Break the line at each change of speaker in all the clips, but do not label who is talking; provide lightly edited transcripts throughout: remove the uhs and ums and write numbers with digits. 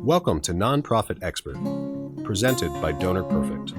Welcome to Nonprofit Expert, presented by Donor Perfect.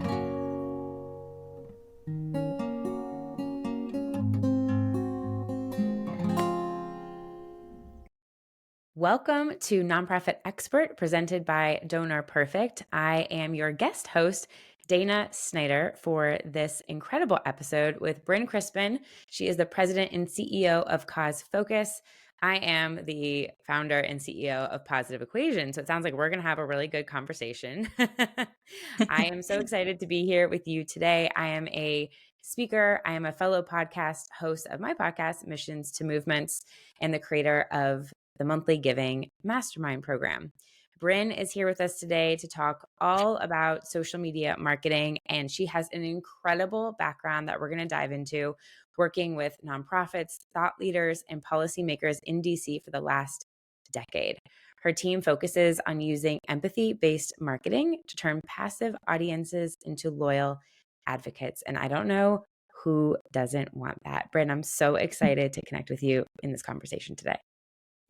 Welcome to Nonprofit Expert, presented by Donor Perfect. I am your guest host, Dana Snyder, for this incredible episode with Brynne Krispin. She is the president and CEO of Cause Focus. I am the founder and CEO of Positive Equation. So it sounds like we're going to have a really good conversation. I am so excited to be here with you today. I am a speaker. I am a fellow podcast host of my podcast, Missions to Movements, and the creator of the monthly giving mastermind program. Brynne is here with us today to talk all about social media marketing, and she has an incredible background that we're going to dive into, working with nonprofits, thought leaders, and policymakers in DC for the last decade. Her team focuses on using empathy-based marketing to turn passive audiences into loyal advocates. And I don't know who doesn't want that. Brynne, I'm so excited to connect with you in this conversation today.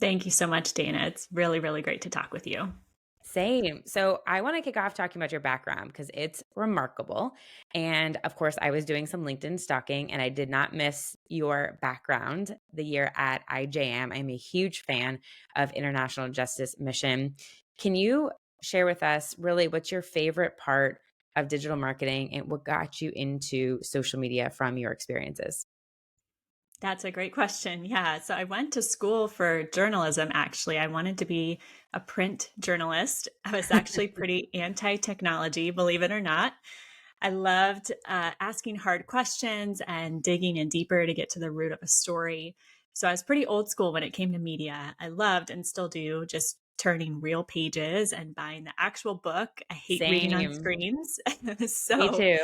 Thank you so much, Dana. It's really, really great to talk with you.
Same. So I want to kick off talking about your background because it's remarkable. And of course, I was doing some LinkedIn stalking and I did not miss your background the year at IJM. I'm a huge fan of International Justice Mission. Can you share with us really what's your favorite part of digital marketing and what got you into social media from your experiences?
That's a great question. Yeah. So I went to school for journalism, actually. I wanted to be a print journalist. I was actually pretty anti-technology, believe it or not. I loved asking hard questions and digging in deeper to get to the root of a story. So I was pretty old school when it came to media. I loved and still do just turning real pages and buying the actual book. I hate reading on
Same.
screens.
Me
So
too.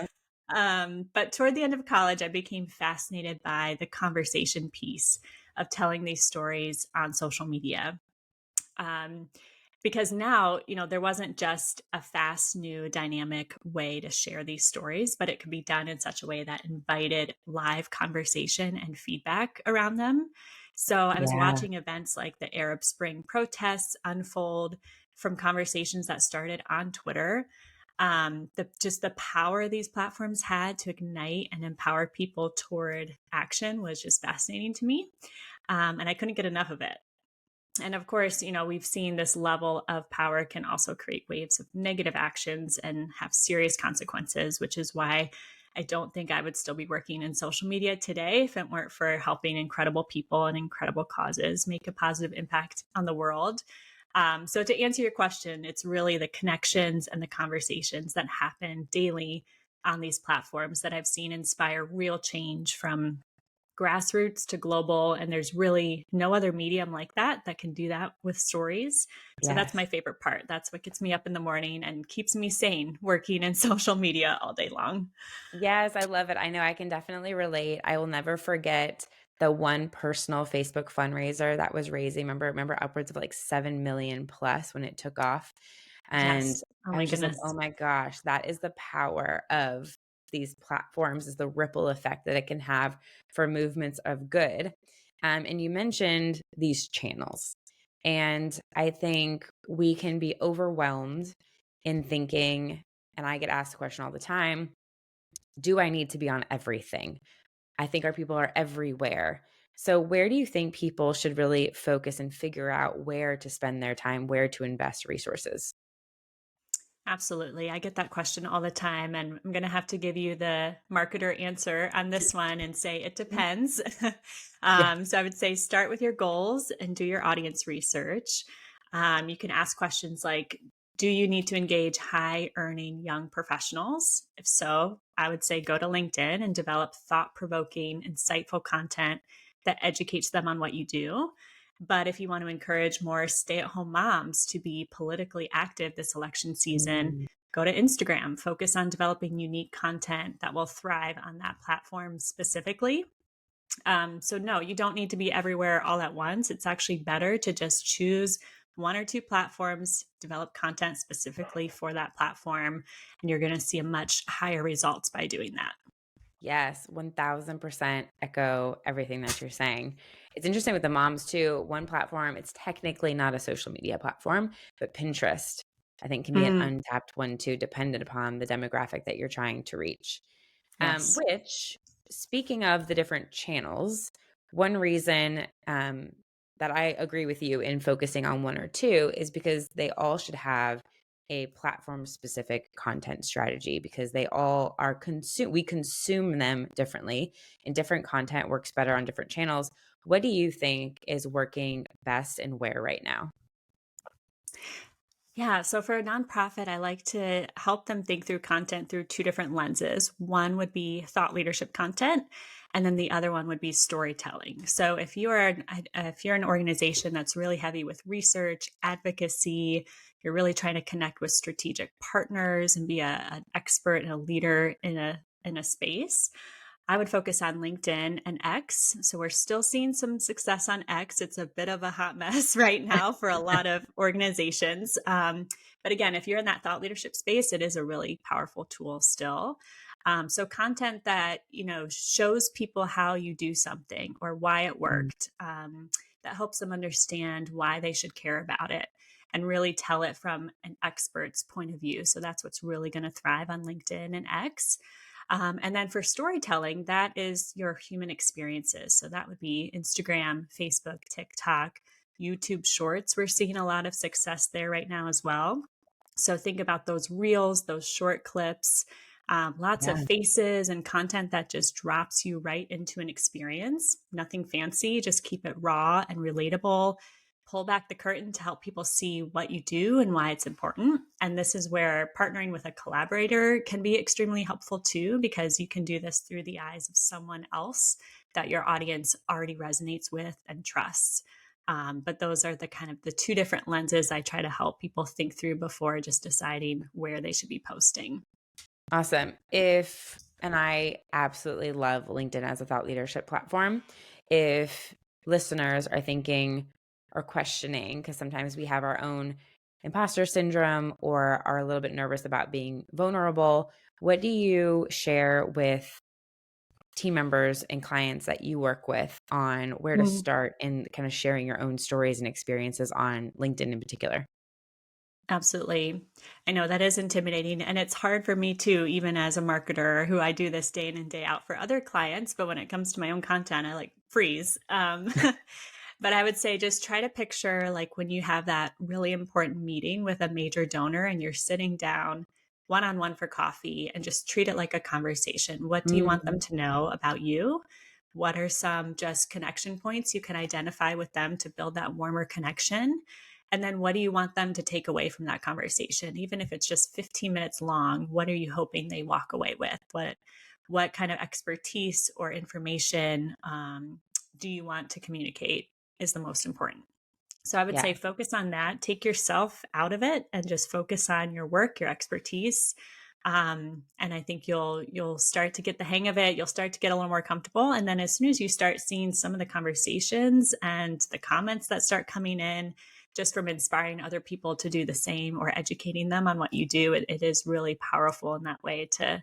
but toward the end of college, I became fascinated by the conversation piece of telling these stories on social media. Um, because now, there wasn't just a fast, new, dynamic way to share these stories, but it could be done in such a way that invited live conversation and feedback around them. So I was
Yeah.
watching events like the Arab Spring protests unfold from conversations that started on Twitter. The power these platforms had to ignite and empower people toward action was just fascinating to me. And I couldn't get enough of it. And of course, we've seen this level of power can also create waves of negative actions and have serious consequences, which is why I don't think I would still be working in social media today if it weren't for helping incredible people and incredible causes make a positive impact on the world. So to answer your question, it's really the connections and the conversations that happen daily on these platforms that I've seen inspire real change from grassroots to global. And there's really no other medium like that can do that with stories. So that's
Yes.
my favorite part. That's what gets me up in the morning and keeps me sane working in social media all day long.
Yes, I love it. I know I can definitely relate. I will never forget the one personal Facebook fundraiser that was raising. Remember upwards of like 7 million plus when it took off. And
Yes. Oh
I
my
was just like,
goodness.
oh my gosh, that is the power of these platforms, is the ripple effect that it can have for movements of good. And you mentioned these channels. And I think we can be overwhelmed in thinking, and I get asked the question all the time, do I need to be on everything? I think our people are everywhere. So where do you think people should really focus and figure out where to spend their time, where to invest resources?
Absolutely. I get that question all the time. And I'm going to have to give you the marketer answer on this one and say it depends.
Yeah.
So I would say start with your goals and do your audience research. You can ask questions like, do you need to engage high earning young professionals? If so, I would say go to LinkedIn and develop thought provoking, insightful content that educates them on what you do. But if you want to encourage more stay at home moms to be politically active this election season,
Mm,
go to Instagram, focus on developing unique content that will thrive on that platform specifically. So, no, you don't need to be everywhere all at once. It's actually better to just choose one or two platforms, develop content specifically for that platform, and you're going to see a much higher results by doing that.
yes, 1000% echo everything that you're saying. It's interesting with the moms too. One platform, it's technically not a social media platform, but Pinterest, I think, can be an
Mm,
untapped one too, dependent upon the demographic that you're trying to reach.
yes.
Which, speaking of the different channels, one reason that I agree with you in focusing on one or two is because they all should have a platform specific content strategy, because they all are we consume them differently, and different content works better on different channels. What do you think is working best and where right now?
Yeah, so for a nonprofit, I like to help them think through content through two different lenses. One would be thought leadership content, and then the other one would be storytelling. So if you're an organization that's really heavy with research, advocacy, you're really trying to connect with strategic partners and be an expert and a leader in a space, I would focus on LinkedIn and X. So we're still seeing some success on X. It's a bit of a hot mess right now for a lot of organizations. But again, if you're in that thought leadership space, it is a really powerful tool still. So content that shows people how you do something or why it
Mm.
worked, that helps them understand why they should care about it and really tell it from an expert's point of view. So that's what's really going to thrive on LinkedIn and X. And then for storytelling, that is your human experiences. So that would be Instagram, Facebook, TikTok, YouTube Shorts. We're seeing a lot of success there right now as well. So think about those reels, those short clips, lots of
Yeah.
faces and content that just drops you right into an experience. Nothing fancy, just keep it raw and relatable. Pull back the curtain to help people see what you do and why it's important. And this is where partnering with a collaborator can be extremely helpful too, because you can do this through the eyes of someone else that your audience already resonates with and trusts. But those are the kind of the two different lenses I try to help people think through before just deciding where they should be posting.
Awesome. And I absolutely love LinkedIn as a thought leadership platform. If listeners are thinking or questioning, because sometimes we have our own imposter syndrome or are a little bit nervous about being vulnerable, what do you share with team members and clients that you work with on where to start in kind of sharing your own stories and experiences on LinkedIn in particular?
Absolutely. I know that is intimidating. And it's hard for me too, even as a marketer who I do this day in and day out for other clients. But when it comes to my own content, I like freeze. But I would say just try to picture like when you have that really important meeting with a major donor and you're sitting down one on one for coffee and just treat it like a conversation. What do you want
Mm,
them to know about you? What are some just connection points you can identify with them to build that warmer connection? And then what do you want them to take away from that conversation? Even if it's just 15 minutes long, what are you hoping they walk away with? What kind of expertise or information do you want to communicate is the most important? So I would
yeah.
say focus on that. Take yourself out of it and just focus on your work, your expertise. And I think you'll start to get the hang of it. You'll start to get a little more comfortable. And then as soon as you start seeing some of the conversations and the comments that start coming in, just from inspiring other people to do the same or educating them on what you do, it is really powerful in that way to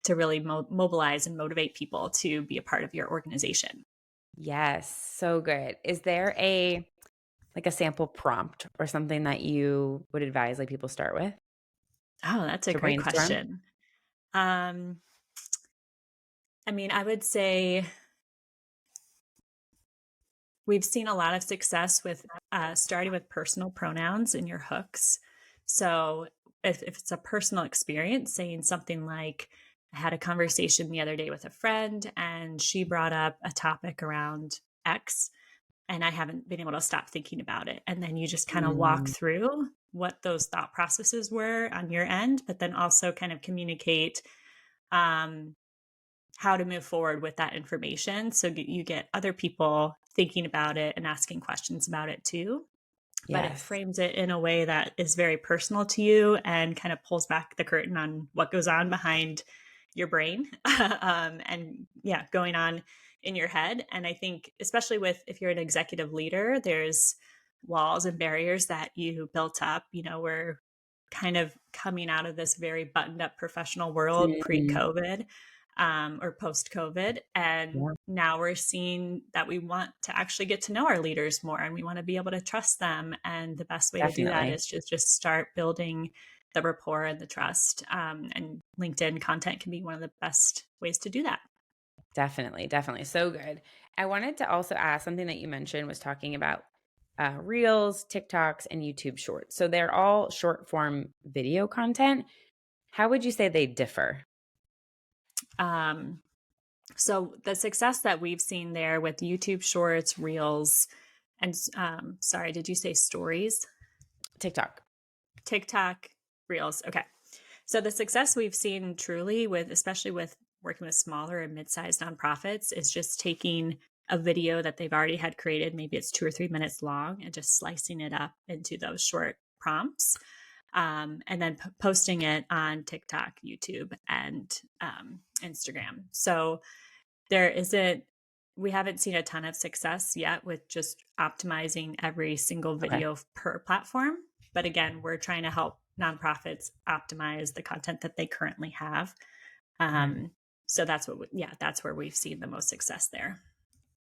really mobilize and motivate people to be a part of your organization.
Yes. So good. Is there a sample prompt or something that you would advise like people start with
Oh, that's a
to
great
brainstorm?
question. Um, I mean, I would say we've seen a lot of success with starting with personal pronouns in your hooks. So if it's a personal experience, saying something like, I had a conversation the other day with a friend and she brought up a topic around X and I haven't been able to stop thinking about it. And then you just kind of walk
Mm,
through what those thought processes were on your end, but then also kind of communicate um, how to move forward with that information. So you get other people thinking about it and asking questions about it too. But it
yes.
frames it in a way that is very personal to you and kind of pulls back the curtain on what goes on behind your brain and yeah, going on in your head. And I think, especially with if you're an executive leader, there's walls and barriers that you built up. We're kind of coming out of this very buttoned up professional world
Mm,
pre-COVID. or post COVID. And
Yeah,
now we're seeing that we want to actually get to know our leaders more and we want to be able to trust them. And the best way to do that
definitely.
is just start building the rapport and the trust. And LinkedIn content can be one of the best ways to do that.
Definitely, definitely. So good. I wanted to also ask something that you mentioned was talking about Reels, TikToks, and YouTube Shorts. So they're all short form video content. How would you say they differ?
Um, so the success that we've seen there with YouTube Shorts, Reels, and sorry, did you say stories?
TikTok.
TikTok, Reels. Okay. So the success we've seen truly with, especially with working with smaller and mid-sized nonprofits, is just taking a video that they've already had created, maybe it's 2 or 3 minutes long, and just slicing it up into those short prompts, and then posting it on TikTok, YouTube, and Instagram. So there isn't, we haven't seen a ton of success yet with just optimizing every single
Okay.
video per platform. But again, we're trying to help nonprofits optimize the content that they currently have.
Okay.
So that's what, that's where we've seen the most success there.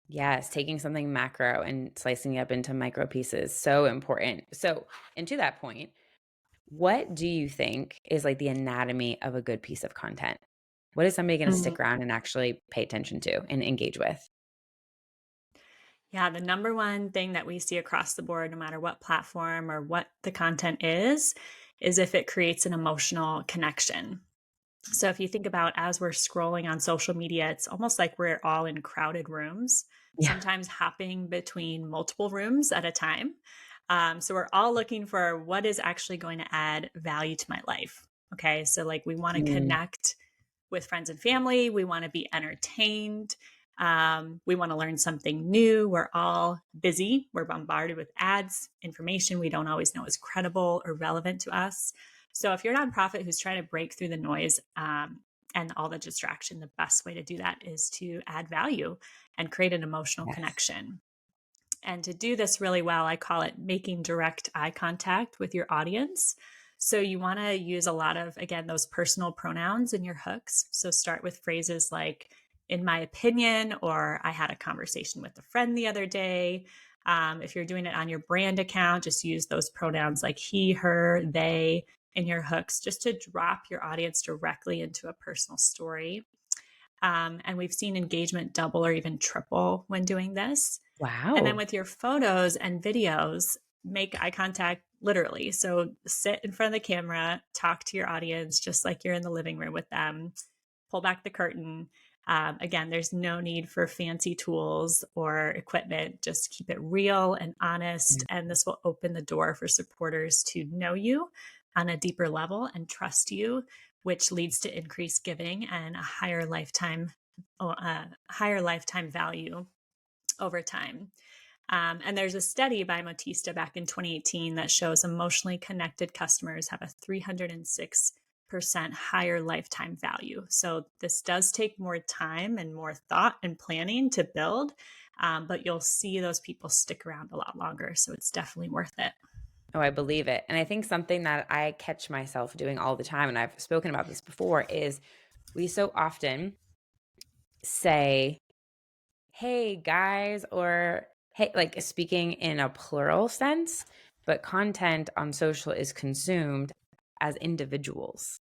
Yes, taking something macro and slicing it up into micro pieces. So important. So, and to that point, what do you think is like the anatomy of a good piece of content? What is somebody going to
Mhm.
stick around and actually pay attention to and engage with?
Yeah, the number one thing that we see across the board, no matter what platform or what the content is if it creates an emotional connection. So if you think about as we're scrolling on social media, it's almost like we're all in crowded rooms,
Yeah.
sometimes hopping between multiple rooms at a time. So we're all looking for what is actually going to add value to my life. Okay. So, like, we want to
Mm,
connect with friends and family, we want to be entertained. We want to learn something new. We're all busy. We're bombarded with ads, information we don't always know is credible or relevant to us. So if you're a nonprofit who's trying to break through the noise and all the distraction, the best way to do that is to add value and create an emotional
yes.
connection. And to do this really well, I call it making direct eye contact with your audience. So you want to use a lot of, again, those personal pronouns in your hooks. So start with phrases like, in my opinion, or I had a conversation with a friend the other day. If you're doing it on your brand account, just use those pronouns like he, her, they in your hooks, just to drop your audience directly into a personal story. And we've seen engagement double or even triple when doing this. And then
Wow.
with your photos and videos, make eye contact literally. So sit in front of the camera, talk to your audience just like you're in the living room with them, pull back the curtain. Again, there's no need for fancy tools or equipment. Just keep it real and honest.
Yeah.
And this will open the door for supporters to know you on a deeper level and trust you, which leads to increased giving and a higher lifetime value over time. And there's a study by Motista back in 2018 that shows emotionally connected customers have a 306% higher lifetime value. So this does take more time and more thought and planning to build, but you'll see those people stick around a lot longer. So it's definitely worth it.
Oh, I believe it. And I think something that I catch myself doing all the time, and I've spoken about this before, is we so often say, hey guys, or hey, like speaking in a plural sense, but content on social is consumed as individuals.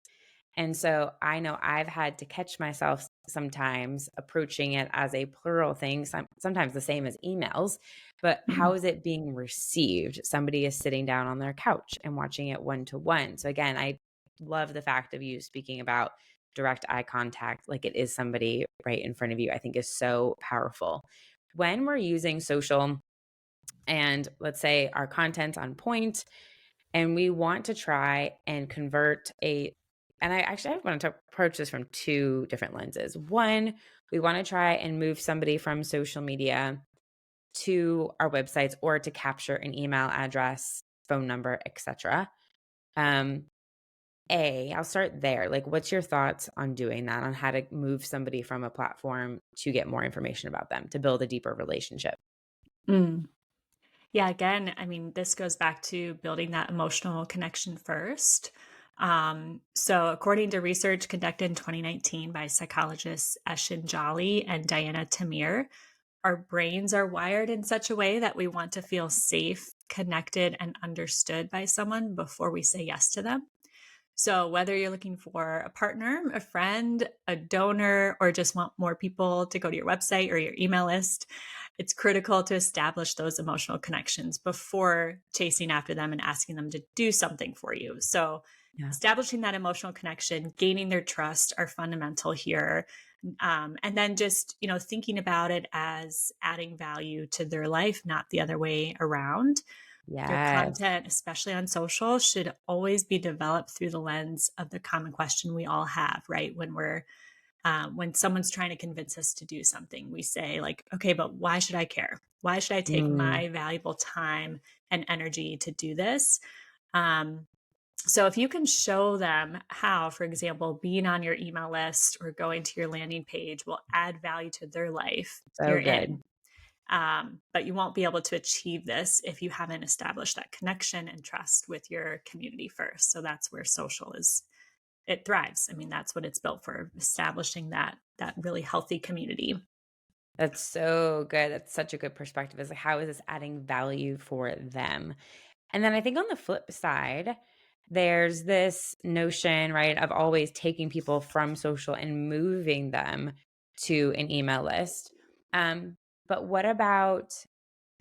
And so I know I've had to catch myself sometimes approaching it as a plural thing, sometimes the same as emails, but how is it being received? Somebody is sitting down on their couch and watching it one to one. So again, I love the fact of you speaking about direct eye contact, like it is somebody right in front of you, I think is so powerful. When we're using social and let's say our content's on point and we want to try and convert and I want to approach this from two different lenses. One, we want to try and move somebody from social media to our websites or to capture an email address, phone number, etc. um I'll start there. Like, what's your thoughts on doing that, on how to move somebody from a platform to get more information about them, to build a deeper relationship?
Mm. Yeah, again, I mean, this goes back to building that emotional connection first. So according to research conducted in 2019 by psychologists Eshin Jolly and Diana Tamir, our brains are wired in such a way that we want to feel safe, connected, and understood by someone before we say yes to them. So, whether you're looking for a partner, a friend, a donor, or just want more people to go to your website or your email list, it's critical to establish those emotional connections before chasing after them and asking them to do something for you. So,
Yeah.
establishing that emotional connection, gaining their trust are fundamental here. And then just, thinking about it as adding value to their life, not the other way around. Your
Yes.
content, especially on social, should always be developed through the lens of the common question we all have, right? When someone's trying to convince us to do something, we say like, okay, but why should I care? Why should I take
Mm,
my valuable time and energy to do this? Um, so if you can show them how, for example, being on your email list or going to your landing page will add value to their life,
so
you're
good.
in. But you won't be able to achieve this if you haven't established that connection and trust with your community first. So that's where social is, it thrives. I mean, that's what it's built for, establishing that really healthy community.
That's so good. That's such a good perspective. Is like, how is this adding value for them? And then I think on the flip side, there's this notion, right, of always taking people from social and moving them to an email list. Um, but what about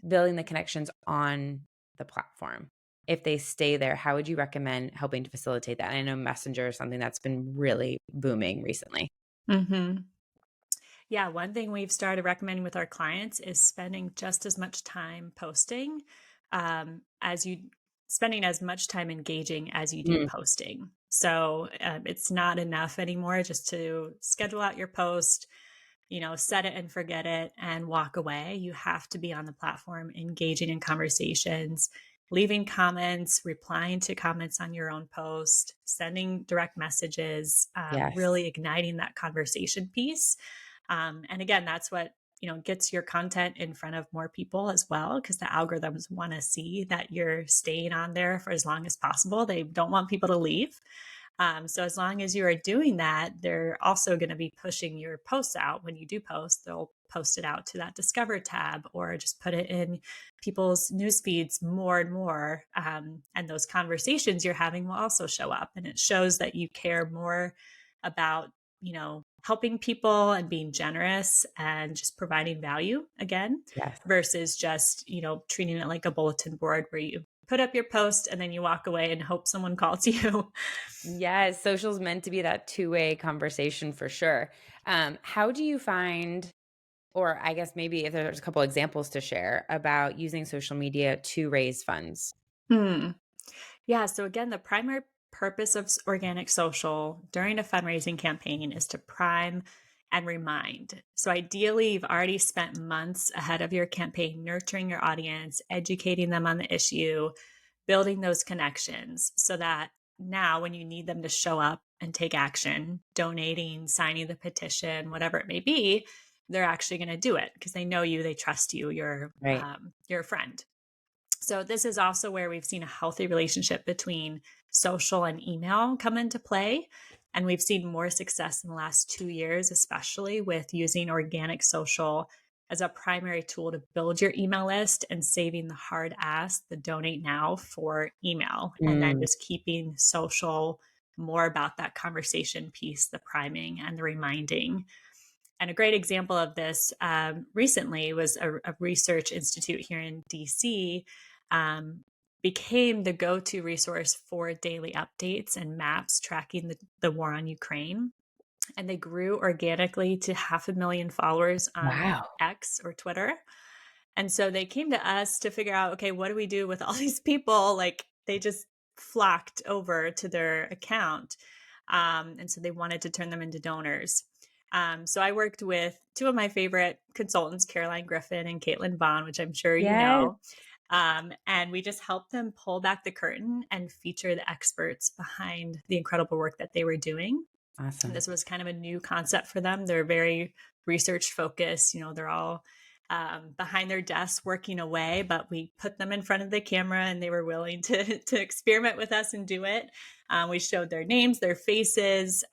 building the connections on the platform? If they stay there, how would you recommend helping to facilitate that? I know Messenger is something that's been really booming recently.
Hmm. Yeah, one thing we've started recommending with our clients is spending just as much time posting as you spending as much time engaging as you do
Mm,
posting. So it's not enough anymore just to schedule out your post, set it and forget it and walk away. You have to be on the platform, engaging in conversations, leaving comments, replying to comments on your own post, sending direct messages,
yes.
really igniting that conversation piece. And again, that's what gets your content in front of more people as well, because the algorithms want to see that you're staying on there for as long as possible. They don't want people to leave. So as long as you are doing that, they're also going to be pushing your posts out. When you do post, they'll post it out to that Discover tab or just put it in people's news feeds more and more. And those conversations you're having will also show up. And it shows that you care more about, helping people and being generous and just providing value again,
Yes.
versus just, treating it like a bulletin board where you put up your post and then you walk away and hope someone calls you.
Yes, social's meant to be that two-way conversation for sure. How do you find, or I guess maybe if there's a couple examples to share about using social media to raise funds?
Hmm. Yeah. So, again, the primary purpose of organic social during a fundraising campaign is to prime and remind. So, ideally, you've already spent months ahead of your campaign nurturing your audience, educating them on the issue, building those connections so that now when you need them to show up and take action, donating, signing the petition, whatever it may be, they're actually going to do it because they know you, they trust you,
Right.
you're a friend. So this is also where we've seen a healthy relationship between social and email come into play. And we've seen more success in the last 2 years, especially with using organic social as a primary tool to build your email list and saving the hard ask, the donate now for email, and then
Mm,
just keeping social more about that conversation piece, the priming and the reminding. And a great example of this recently was a research institute here in DC um, became the go-to resource for daily updates and maps tracking the war on Ukraine. And they grew organically to 500,000 followers on
wow.
X or Twitter. And so they came to us to figure out, okay, what do we do with all these people? Like they just flocked over to their account. And so they wanted to turn them into donors. So I worked with two of my favorite consultants, Caroline Griffin and Caitlin Vaughn, which I'm sure you
Yes.
know. And we just helped them pull back the curtain and feature the experts behind the incredible work that they were doing. And
Awesome.
this was kind of a new concept for them. They're very research focused. They're all behind their desks working away, but we put them in front of the camera and they were willing to experiment with us and do it. We showed their names, their faces,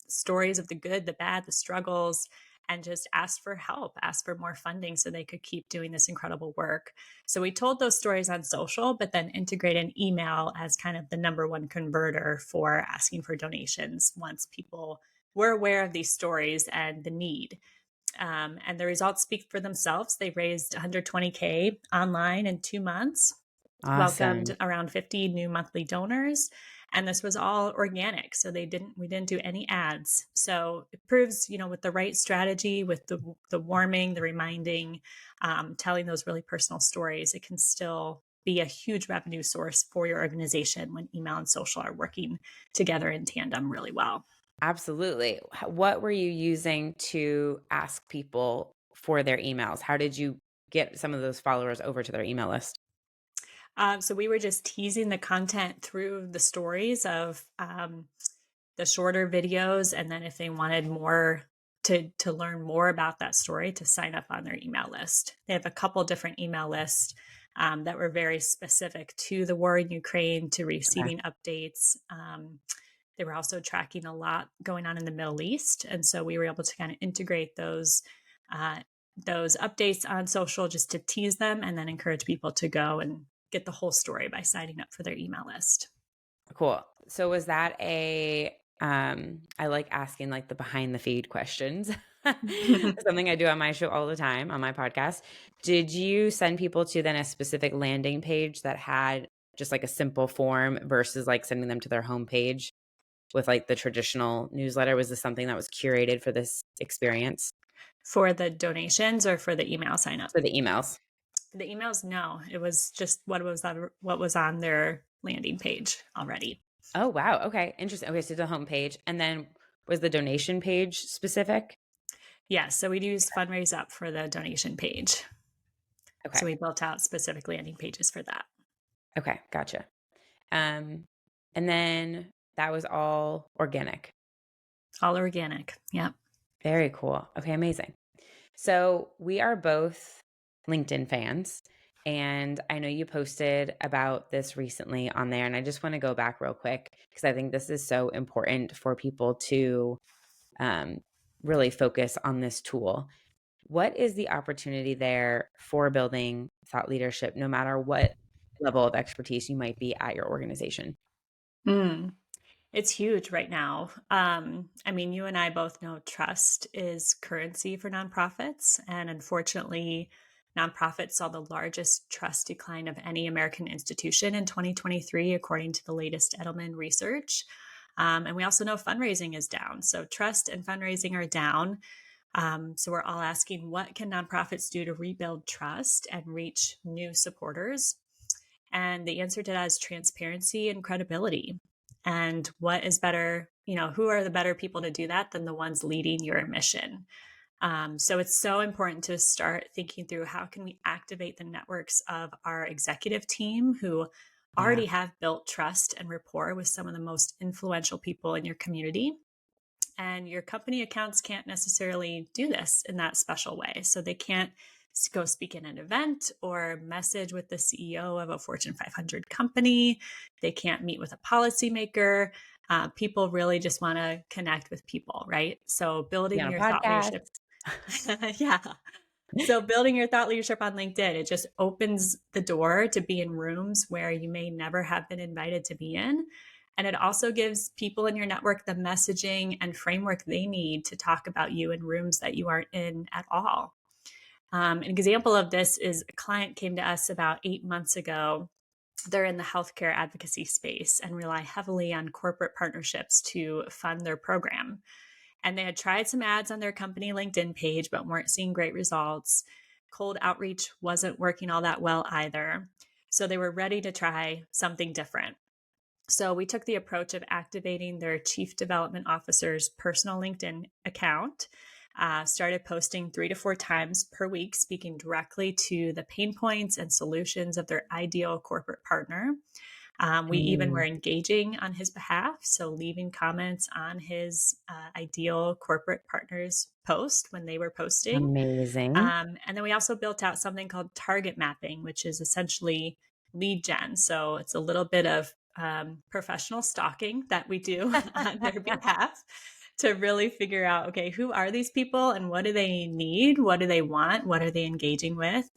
stories of the good, the bad, the struggles, and just asked for help, asked for more funding so they could keep doing this incredible work. So we told those stories on social, but then integrated email as kind of the number one converter for asking for donations once people were aware of these stories and the need. And the results speak for themselves. They raised 120K online in 2 months, welcomed
Awesome.
around 50 new monthly donors, and this was all organic. So we didn't do any ads. So it proves, with the right strategy, with the warming, the reminding, telling those really personal stories, it can still be a huge revenue source for your organization when email and social are working together in tandem really well.
Absolutely. What were you using to ask people for their emails? How did you get some of those followers over to their email list?
So we were just teasing the content through the stories of the shorter videos, and then if they wanted more to learn more about that story, to sign up on their email list. They have a couple different email lists that were very specific to the war in Ukraine, to
Okay.
receiving updates. They were also tracking a lot going on in the Middle East, and so we were able to kind of integrate uh, those updates on social just to tease them, and then encourage people to go and get the whole story by signing up for their email list.
Cool. So was that I like asking like the behind the feed questions. Something I do on my show all the time on my podcast. Did you send people to then a specific landing page that had just like a simple form versus like sending them to their homepage with like the traditional newsletter? Was this something that was curated for this experience?
For the donations or for the email sign up?
For the emails.
The emails, no, it was just what was on their landing page already.
Oh, wow. Okay. Interesting. Okay. So the homepage. And then was the donation page specific?
Yes, so we'd use Fundraise Up for the donation page.
Okay.
So we built out specific landing pages for that.
Okay. Gotcha. Um, and then that was all organic.
All organic. Yep.
Very cool. Okay. Amazing. So we are both LinkedIn fans. And I know you posted about this recently on there. And I just want to go back real quick because I think this is so important for people to um, really focus on this tool. What is the opportunity there for building thought leadership, no matter what level of expertise you might be at your organization?
Mm. It's huge right now. I mean, you and I both know trust is currency for nonprofits. And unfortunately, nonprofits saw the largest trust decline of any American institution in 2023, according to the latest Edelman research. And we also know fundraising is down. So trust and fundraising are down. So we're all asking, what can nonprofits do to rebuild trust and reach new supporters? And the answer to that is transparency and credibility. And what is better, who are the better people to do that than the ones leading your mission? So it's so important to start thinking through, how can we activate the networks of our executive team who
Yeah.
already have built trust and rapport with some of the most influential people in your community. And your company accounts can't necessarily do this in that special way. So they can't go speak in an event or message with the CEO of a Fortune 500 company. They can't meet with a policymaker. People really just want to connect with people, right? So
Be
building
on a
your thought
podcast.
leadership. Yeah. So building your thought leadership on LinkedIn, it just opens the door to be in rooms where you may never have been invited to be in. And it also gives people in your network the messaging and framework they need to talk about you in rooms that you aren't in at all. An example of this is a client came to us about 8 months ago. They're in the healthcare advocacy space and rely heavily on corporate partnerships to fund their program. And they had tried some ads on their company LinkedIn page, but weren't seeing great results. Cold outreach wasn't working all that well either. So they were ready to try something different. So we took the approach of activating their chief development officer's personal LinkedIn account, started posting 3 to 4 times per week, speaking directly to the pain points and solutions of their ideal corporate partner. We even were engaging on his behalf, so leaving comments on his ideal corporate partners post when they were posting.
Amazing.
And then we also built out something called target mapping, which is essentially lead gen. So it's a little bit of professional stalking that we do on their behalf to really figure out, okay, who are these people and what do they need? What do they want? What are they engaging with?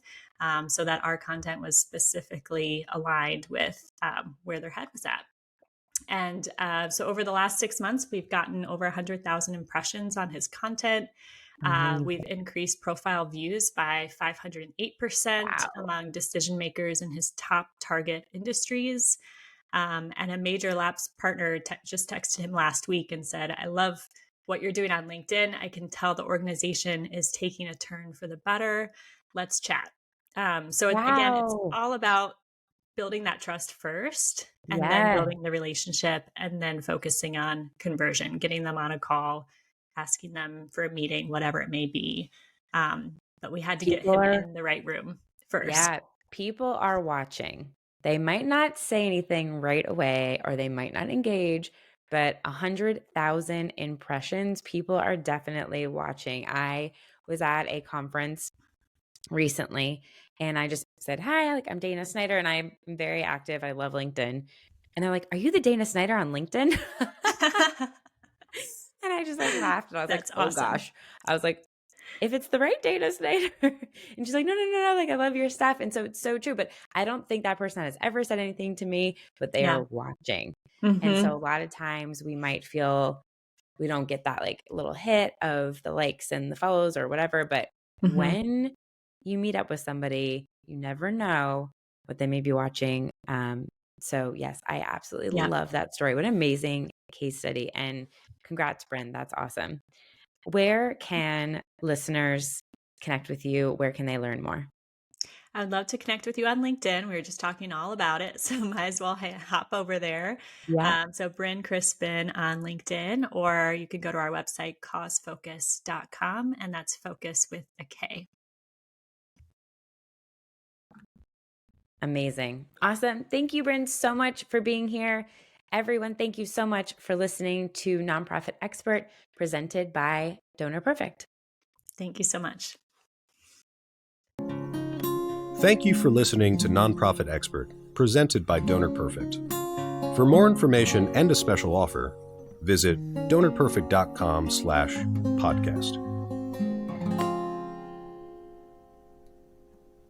So that our content was specifically aligned with where their head was at. And so over the last 6 months, we've gotten over 100,000 impressions on his content. We've increased profile views by 508%
Wow.
among decision makers in his top target industries. And a major Labs partner just texted him last week and said, I love what you're doing on LinkedIn. I can tell the organization is taking a turn for the better. Let's chat. So again, it's
Wow.
all about building that trust first and then
Yeah.
building the relationship and then focusing on conversion, getting them on a call, asking them for a meeting, whatever it may be. But we had to get him in the right room first.
Yeah, people are watching. They might not say anything right away or they might not engage, but 100,000 impressions, people are definitely watching. I was at a conference recently and I just said, hi, like I'm Dana Snyder and I'm very active. I love LinkedIn. And they're like, are you the Dana Snyder on LinkedIn? And I just like laughed and I was
That's
like, oh
awesome.
gosh. I was like, if it's the right Dana Snyder. And she's like, no, like I love your stuff. And so it's so true. But I don't think that person has ever said anything to me, but they
Yeah.
are watching.
Mm-hmm.
And so a lot of times we might feel we don't get that like little hit of the likes and the follows or whatever. But
Mm-hmm.
when you meet up with somebody, you never know what they may be watching. So yes, I absolutely love that story. What an amazing case study. And congrats, Brynne. That's awesome. Where can listeners connect with you? Where can they learn more?
I'd love to connect with you on LinkedIn. We were just talking all about it, so might as well hop over there.
Yeah.
So Brynne Krispin on LinkedIn, or you can go to our website, causefocus.com, and that's focus with a K.
Amazing. Awesome. Thank you, Brynne, so much for being here. Everyone, thank you so much for listening to Nonprofit Expert presented by Donor Perfect.
Thank you so much.
Thank you for listening to Nonprofit Expert, presented by Donor Perfect. For more information and a special offer, visit donorperfect.com/podcast.